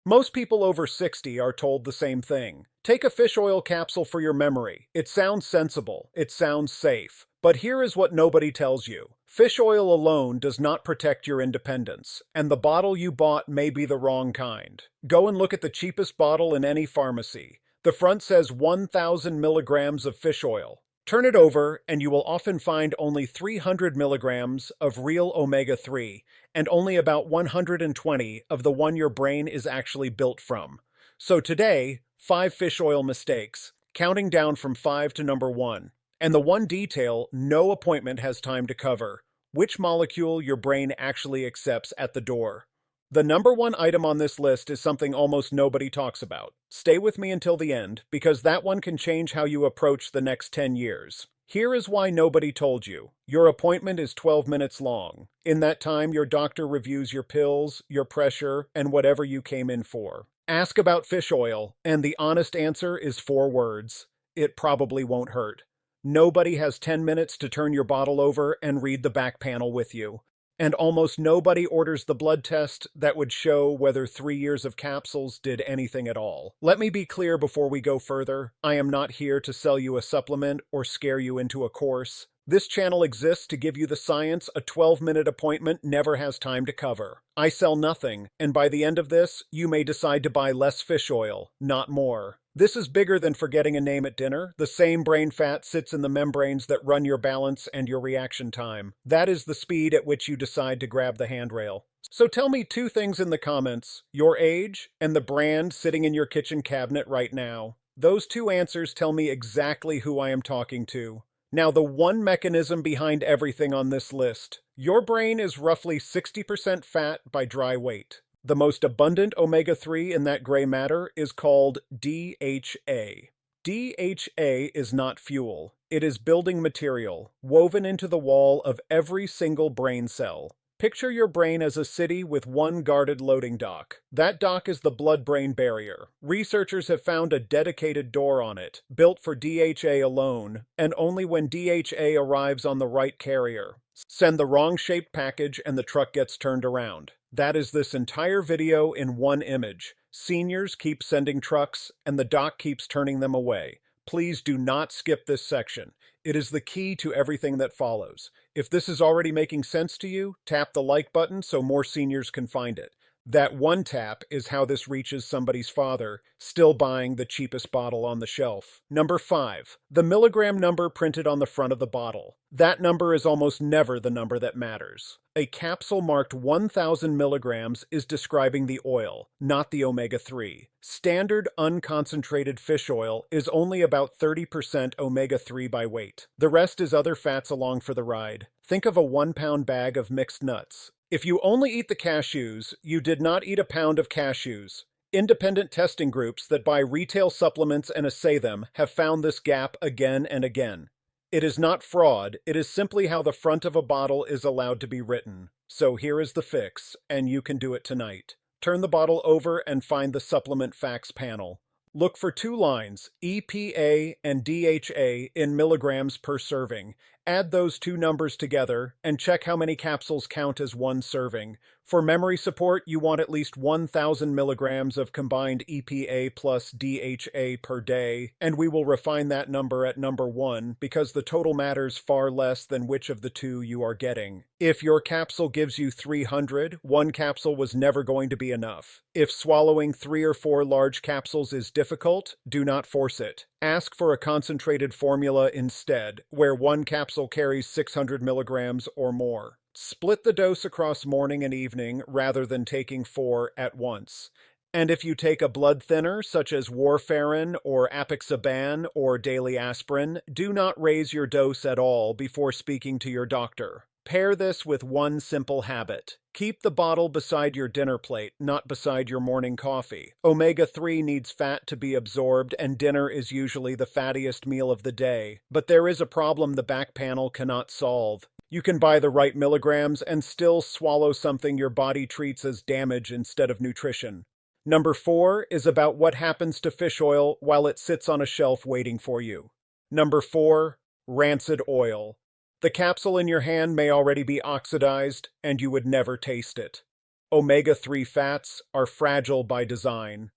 Most people over 60 are told the same thing. Take a fish oil capsule for your memory. It sounds sensible. It sounds safe. But here is what nobody tells you. Fish oil alone does not protect your independence, and the bottle you bought may be the wrong kind. Go and look at the cheapest bottle in any pharmacy. The front says 1,000 milligrams of fish oil. Turn it over, and you will often find only 300 milligrams of real omega-3, and only about 120 of the one your brain is actually built from. So today, 5 fish oil mistakes, counting down from 5 to number 1. And the one detail no appointment has time to cover: which molecule your brain actually accepts at the door. The number 1 item on this list is something almost nobody talks about. Stay with me until the end, because that one can change how you approach the next 10 years. Here is why nobody told you. Your appointment is 12 minutes long. In that time, your doctor reviews your pills, your pressure, and whatever you came in for. Ask about fish oil, and the honest answer is 4 words. It probably won't hurt. Nobody has 10 minutes to turn your bottle over and read the back panel with you. And almost nobody orders the blood test that would show whether 3 years of capsules did anything at all. Let me be clear before we go further. I am not here to sell you a supplement or scare you into a course. This channel exists to give you the science a 12-minute appointment never has time to cover. I sell nothing, and by the end of this, you may decide to buy less fish oil, not more. This is bigger than forgetting a name at dinner. The same brain fat sits in the membranes that run your balance and your reaction time. That is the speed at which you decide to grab the handrail. So tell me 2 things in the comments: your age and the brand sitting in your kitchen cabinet right now. Those 2 answers tell me exactly who I am talking to. Now, the one mechanism behind everything on this list. Your brain is roughly 60% fat by dry weight. The most abundant omega-3 in that gray matter is called DHA. DHA is not fuel. It is building material, woven into the wall of every single brain cell. Picture your brain as a city with one guarded loading dock. That dock is the blood-brain barrier. Researchers have found a dedicated door on it, built for DHA alone, and only when DHA arrives on the right carrier. Send the wrong-shaped package and the truck gets turned around. That is this entire video in one image. Seniors keep sending trucks, and the dock keeps turning them away. Please do not skip this section. It is the key to everything that follows. If this is already making sense to you, tap the like button so more seniors can find it. That one tap is how this reaches somebody's father, still buying the cheapest bottle on the shelf. Number 5. The milligram number printed on the front of the bottle. That number is almost never the number that matters. A capsule marked 1,000 milligrams is describing the oil, not the omega-3. Standard unconcentrated fish oil is only about 30% omega-3 by weight. The rest is other fats along for the ride. Think of a 1-pound bag of mixed nuts. If you only eat the cashews, you did not eat a pound of cashews. Independent testing groups that buy retail supplements and assay them have found this gap again and again. It is not fraud, it is simply how the front of a bottle is allowed to be written. So here is the fix, and you can do it tonight. Turn the bottle over and find the supplement facts panel. Look for 2 lines, EPA and DHA in milligrams per serving. Add those 2 numbers together and check how many capsules count as 1 serving. For memory support, you want at least 1,000 milligrams of combined EPA plus DHA per day, and we will refine that number at number 1 because the total matters far less than which of the 2 you are getting. If your capsule gives you 300, 1 capsule was never going to be enough. If swallowing 3 or 4 large capsules is difficult, do not force it. Ask for a concentrated formula instead, where 1 capsule carries 600 milligrams or more. Split the dose across morning and evening rather than taking 4 at once. And if you take a blood thinner such as warfarin or apixaban or daily aspirin, do not raise your dose at all before speaking to your doctor. Pair this with one simple habit. Keep the bottle beside your dinner plate, not beside your morning coffee. Omega-3 needs fat to be absorbed, and dinner is usually the fattiest meal of the day. But there is a problem the back panel cannot solve. You can buy the right milligrams and still swallow something your body treats as damage instead of nutrition. Number 4 is about what happens to fish oil while it sits on a shelf waiting for you. Number 4, rancid oil. The capsule in your hand may already be oxidized, and you would never taste it. Omega-3 fats are fragile by design.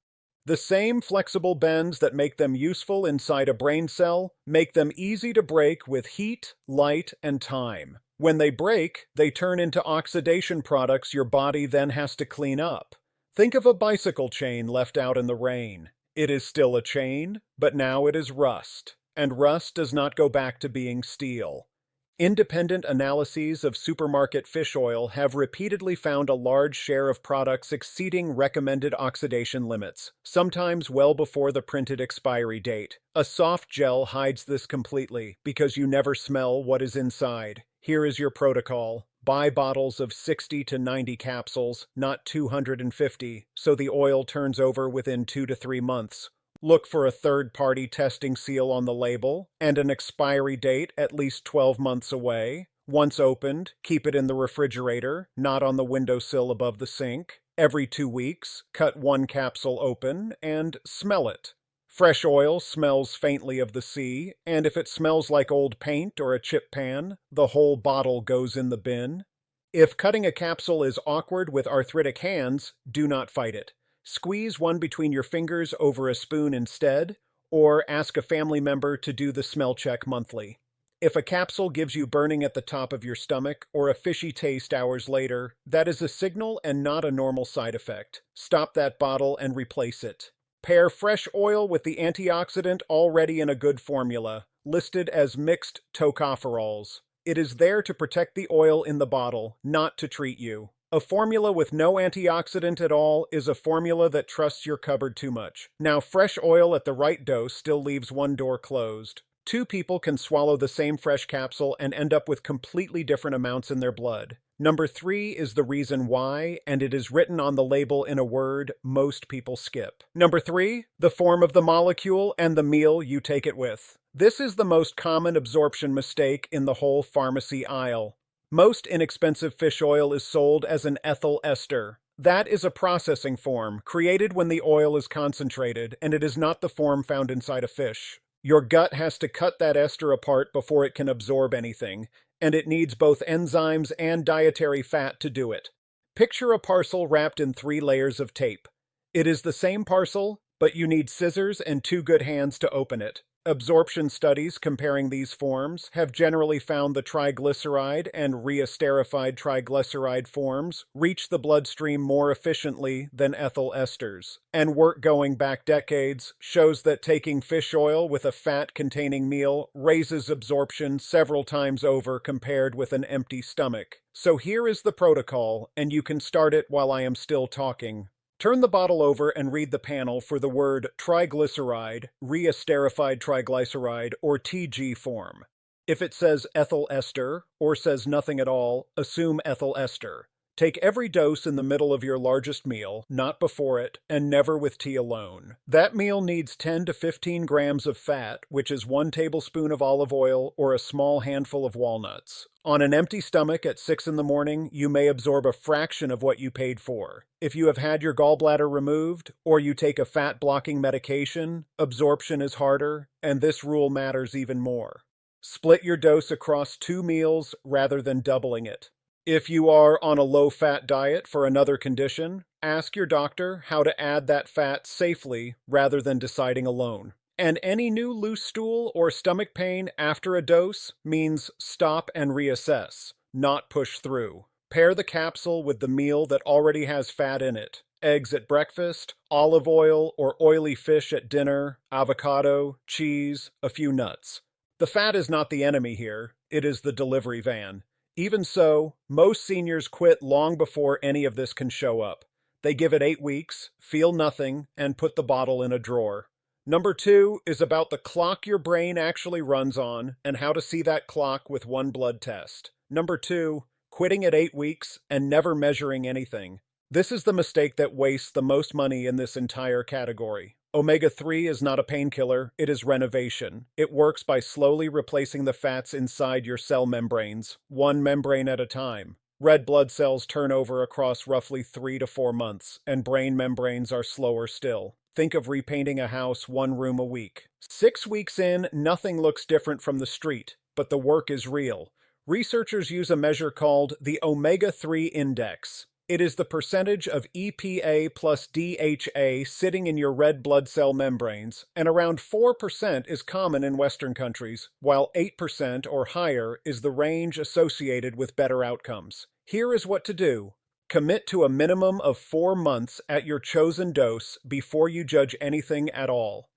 The same flexible bends that make them useful inside a brain cell make them easy to break with heat, light, and time. When they break, they turn into oxidation products your body then has to clean up. Think of a bicycle chain left out in the rain. It is still a chain, but now it is rust, and rust does not go back to being steel. Independent analyses of supermarket fish oil have repeatedly found a large share of products exceeding recommended oxidation limits, sometimes well before the printed expiry date. A soft gel hides this completely because you never smell what is inside. Here is your protocol. Buy bottles of 60 to 90 capsules, not 250, so the oil turns over within 2 to 3 months. Look for a third-party testing seal on the label and an expiry date at least 12 months away. Once opened, keep it in the refrigerator, not on the windowsill above the sink. Every 2 weeks, cut 1 capsule open and smell it. Fresh oil smells faintly of the sea, and if it smells like old paint or a chip pan, the whole bottle goes in the bin. If cutting a capsule is awkward with arthritic hands, do not fight it. Squeeze one between your fingers over a spoon instead, or ask a family member to do the smell check monthly. If a capsule gives you burning at the top of your stomach or a fishy taste hours later, that is a signal and not a normal side effect. Stop that bottle and replace it. Pair fresh oil with the antioxidant already in a good formula, listed as mixed tocopherols. It is there to protect the oil in the bottle, not to treat you. A formula with no antioxidant at all is a formula that trusts your cupboard too much. Now, fresh oil at the right dose still leaves one door closed. 2 people can swallow the same fresh capsule and end up with completely different amounts in their blood. Number 3 is the reason why, and it is written on the label in a word most people skip. Number 3, the form of the molecule and the meal you take it with. This is the most common absorption mistake in the whole pharmacy aisle. Most inexpensive fish oil is sold as an ethyl ester. That is a processing form, created when the oil is concentrated, and it is not the form found inside a fish. Your gut has to cut that ester apart before it can absorb anything, and it needs both enzymes and dietary fat to do it. Picture a parcel wrapped in 3 layers of tape. It is the same parcel, but you need scissors and 2 good hands to open it. Absorption studies comparing these forms have generally found the triglyceride and reesterified triglyceride forms reach the bloodstream more efficiently than ethyl esters. And work going back decades shows that taking fish oil with a fat-containing meal raises absorption several times over compared with an empty stomach. So here is the protocol, and you can start it while I am still talking. Turn the bottle over and read the panel for the word triglyceride, reesterified triglyceride, or TG form. If it says ethyl ester, or says nothing at all, assume ethyl ester. Take every dose in the middle of your largest meal, not before it, and never with tea alone. That meal needs 10 to 15 grams of fat, which is 1 tablespoon of olive oil or a small handful of walnuts. On an empty stomach at 6 in the morning, you may absorb a fraction of what you paid for. If you have had your gallbladder removed, or you take a fat-blocking medication, absorption is harder, and this rule matters even more. Split your dose across 2 meals rather than doubling it. If you are on a low-fat diet for another condition, ask your doctor how to add that fat safely rather than deciding alone. And any new loose stool or stomach pain after a dose means stop and reassess, not push through. Pair the capsule with the meal that already has fat in it. Eggs at breakfast, olive oil or oily fish at dinner, avocado, cheese, a few nuts. The fat is not the enemy here, it is the delivery van. Even so, most seniors quit long before any of this can show up. They give it 8 weeks, feel nothing, and put the bottle in a drawer. Number 2 is about the clock your brain actually runs on and how to see that clock with 1 blood test. Number 2, quitting at 8 weeks and never measuring anything. This is the mistake that wastes the most money in this entire category. Omega-3 is not a painkiller, it is renovation. It works by slowly replacing the fats inside your cell membranes, 1 membrane at a time. Red blood cells turn over across roughly 3 to 4 months, and brain membranes are slower still. Think of repainting a house 1 room a week. 6 weeks in, nothing looks different from the street, but the work is real. Researchers use a measure called the omega-3 index. It is the percentage of EPA plus DHA sitting in your red blood cell membranes, and around 4% is common in Western countries, while 8% or higher is the range associated with better outcomes. Here is what to do. Commit to a minimum of 4 months at your chosen dose before you judge anything at all.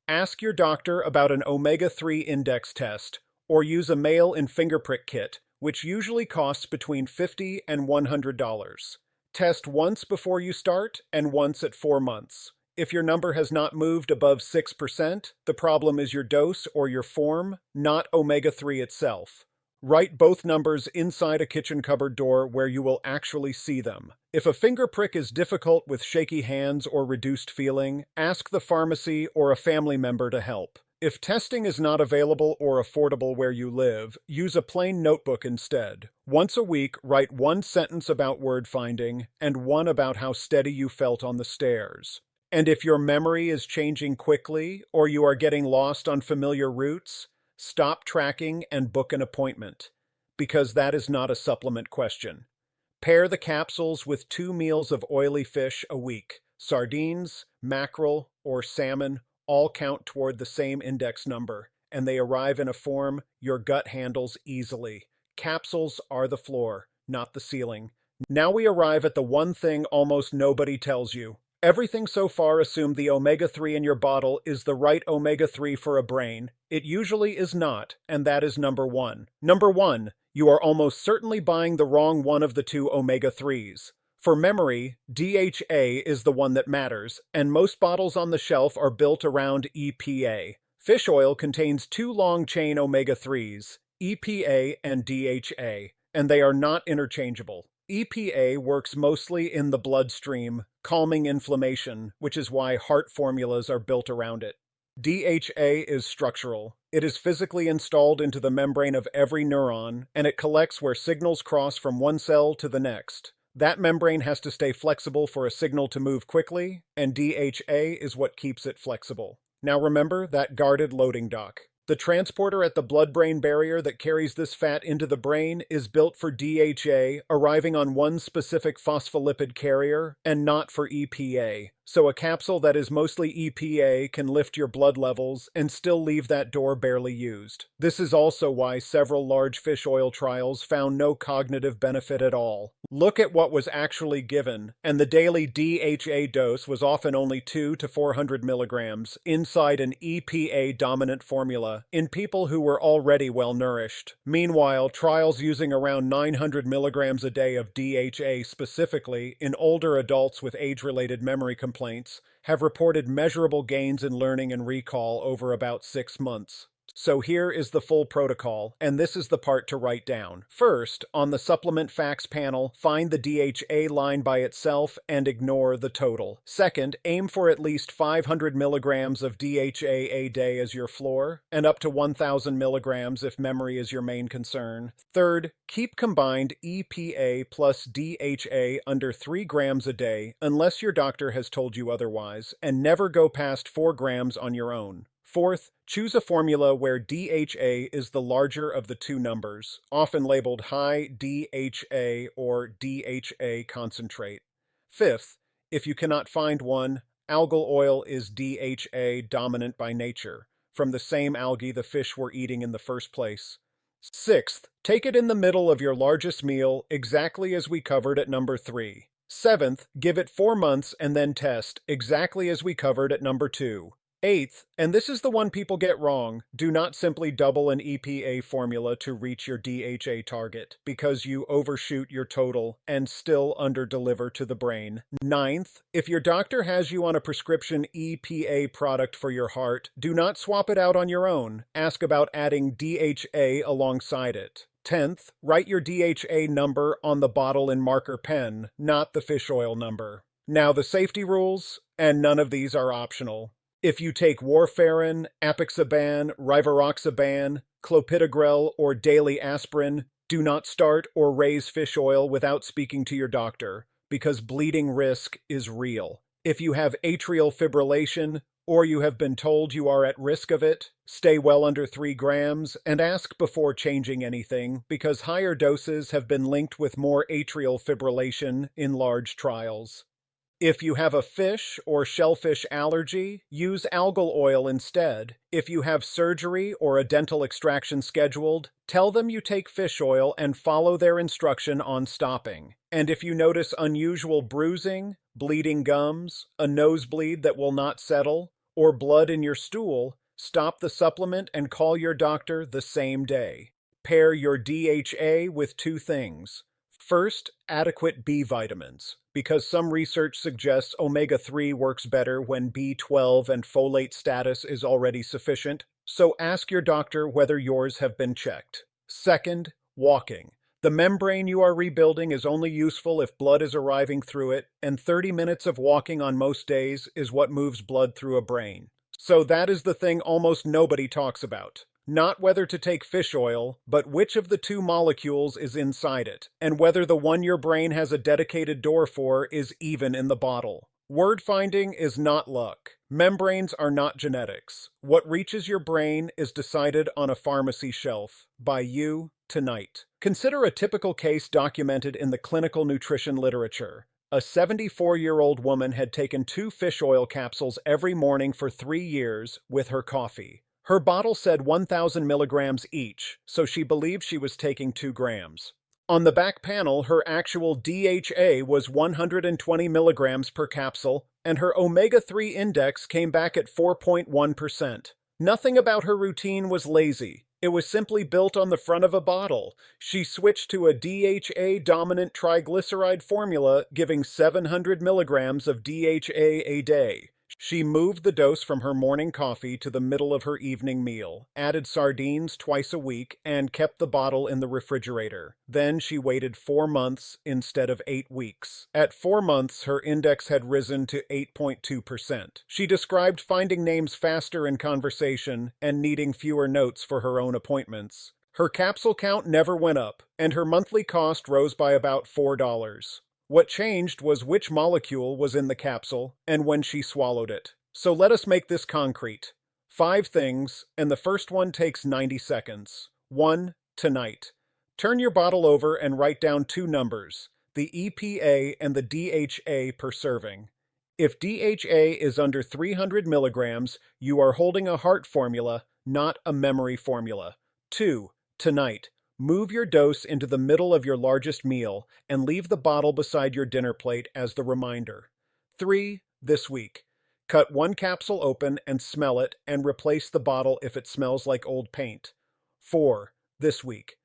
Ask your doctor about an omega-3 index test, or use a mail-in finger prick kit, which usually costs between $50 and $100. Test once before you start and once at 4 months. If your number has not moved above 6%, the problem is your dose or your form, not omega-3 itself. Write both numbers inside a kitchen cupboard door where you will actually see them. If a finger prick is difficult with shaky hands or reduced feeling, ask the pharmacy or a family member to help. If testing is not available or affordable where you live, use a plain notebook instead. Once a week, write 1 sentence about word finding and 1 about how steady you felt on the stairs. And if your memory is changing quickly or you are getting lost on familiar routes, stop tracking and book an appointment, because that is not a supplement question. Pair the capsules with 2 meals of oily fish a week. Sardines, mackerel, or salmon all count toward the same index number, and they arrive in a form your gut handles easily. Capsules are the floor, not the ceiling. Now we arrive at the one thing almost nobody tells you. Everything so far assumed the omega-3 in your bottle is the right omega-3 for a brain. It usually is not, and that is number 1. Number 1, you are almost certainly buying the wrong one of the 2 omega-3s. For memory, DHA is the one that matters, and most bottles on the shelf are built around EPA. Fish oil contains 2 long-chain omega-3s, EPA and DHA, and they are not interchangeable. EPA works mostly in the bloodstream, calming inflammation, which is why heart formulas are built around it. DHA is structural. It is physically installed into the membrane of every neuron, and it collects where signals cross from one cell to the next. That membrane has to stay flexible for a signal to move quickly, and DHA is what keeps it flexible. Now remember that guarded loading dock. The transporter at the blood-brain barrier that carries this fat into the brain is built for DHA, arriving on one specific phospholipid carrier, and not for EPA. So a capsule that is mostly EPA can lift your blood levels and still leave that door barely used. This is also why several large fish oil trials found no cognitive benefit at all. Look at what was actually given, and the daily DHA dose was often only 2 to 400 milligrams inside an EPA-dominant formula in people who were already well-nourished. Meanwhile, trials using around 900 milligrams a day of DHA specifically in older adults with age-related memory complaints have reported measurable gains in learning and recall over about 6 months. So here is the full protocol, and this is the part to write down. First, on the supplement facts panel, find the DHA line by itself and ignore the total. Second, aim for at least 500 milligrams of DHA a day as your floor, and up to 1,000 milligrams if memory is your main concern. Third, keep combined EPA plus DHA under 3 grams a day unless your doctor has told you otherwise, and never go past 4 grams on your own. Fourth, choose a formula where DHA is the larger of the 2 numbers, often labeled high DHA or DHA concentrate. Fifth, if you cannot find one, algal oil is DHA dominant by nature, from the same algae the fish were eating in the first place. Sixth, take it in the middle of your largest meal, exactly as we covered at number 3. Seventh, give it 4 months and then test, exactly as we covered at number 2. Eighth, and this is the one people get wrong, do not simply double an EPA formula to reach your DHA target, because you overshoot your total and still underdeliver to the brain. Ninth, if your doctor has you on a prescription EPA product for your heart, do not swap it out on your own. Ask about adding DHA alongside it. 10th, write your DHA number on the bottle in marker pen, not the fish oil number. Now the safety rules, and none of these are optional. If you take warfarin, apixaban, rivaroxaban, clopidogrel, or daily aspirin, do not start or raise fish oil without speaking to your doctor, because bleeding risk is real. If you have atrial fibrillation, or you have been told you are at risk of it, stay well under 3 grams and ask before changing anything because higher doses have been linked with more atrial fibrillation in large trials. If you have a fish or shellfish allergy, use algal oil instead. If you have surgery or a dental extraction scheduled, tell them you take fish oil and follow their instruction on stopping. And if you notice unusual bruising, bleeding gums, a nosebleed that will not settle, or blood in your stool, stop the supplement and call your doctor the same day. Pair your DHA with 2 things. First, adequate B vitamins, because some research suggests omega-3 works better when B12 and folate status is already sufficient, so ask your doctor whether yours have been checked. Second, walking. The membrane you are rebuilding is only useful if blood is arriving through it, and 30 minutes of walking on most days is what moves blood through a brain. So that is the thing almost nobody talks about. Not whether to take fish oil, but which of the 2 molecules is inside it, and whether the one your brain has a dedicated door for is even in the bottle. Word finding is not luck. Membranes are not genetics. What reaches your brain is decided on a pharmacy shelf by you tonight. Consider a typical case documented in the clinical nutrition literature. A 74-year-old woman had taken 2 fish oil capsules every morning for 3 years with her coffee. Her bottle said 1,000 milligrams each, so she believed she was taking 2 grams. On the back panel, her actual DHA was 120 milligrams per capsule, and her omega-3 index came back at 4.1%. Nothing about her routine was lazy. It was simply built on the front of a bottle. She switched to a DHA-dominant triglyceride formula, giving 700 milligrams of DHA a day. She moved the dose from her morning coffee to the middle of her evening meal, added sardines twice a week, and kept the bottle in the refrigerator. Then she waited 4 months instead of 8 weeks. At 4 months, her index had risen to 8.2%. She described finding names faster in conversation and needing fewer notes for her own appointments. Her capsule count never went up, and her monthly cost rose by about $4. What changed was which molecule was in the capsule and when she swallowed it. So let us make this concrete. 5 things, and the first one takes 90 seconds. 1. Tonight. Turn your bottle over and write down 2 numbers, the EPA and the DHA per serving. If DHA is under 300 milligrams, you are holding a heart formula, not a memory formula. 2. Tonight. Move your dose into the middle of your largest meal and leave the bottle beside your dinner plate as the reminder. 3. This week. Cut 1 capsule open and smell it and replace the bottle if it smells like old paint. 4. This week.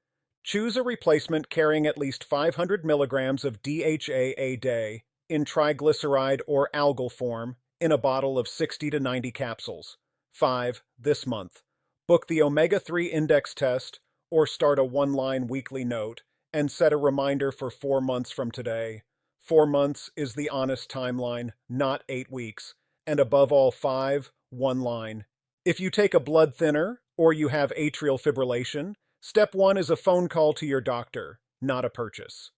Choose a replacement carrying at least 500 milligrams of DHA a day in triglyceride or algal form in a bottle of 60 to 90 capsules. 5. This month. Book the omega-3 index test or start a 1-line weekly note, and set a reminder for 4 months from today. 4 months is the honest timeline, not 8 weeks. And above all 5, 1 line. If you take a blood thinner, or you have atrial fibrillation, step 1 is a phone call to your doctor, not a purchase.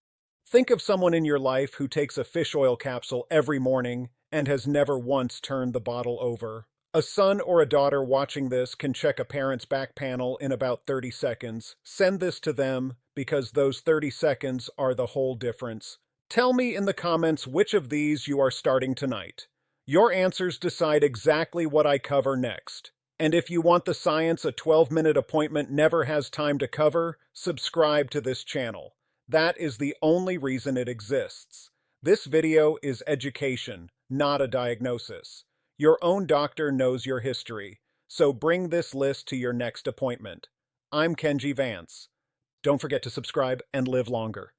Think of someone in your life who takes a fish oil capsule every morning and has never once turned the bottle over. A son or a daughter watching this can check a parent's back panel in about 30 seconds. Send this to them because those 30 seconds are the whole difference. Tell me in the comments which of these you are starting tonight. Your answers decide exactly what I cover next. And if you want the science a 12-minute appointment never has time to cover, subscribe to this channel. That is the only reason it exists. This video is education, not a diagnosis. Your own doctor knows your history, so bring this list to your next appointment. I'm Kenji Vance. Don't forget to subscribe and live longer.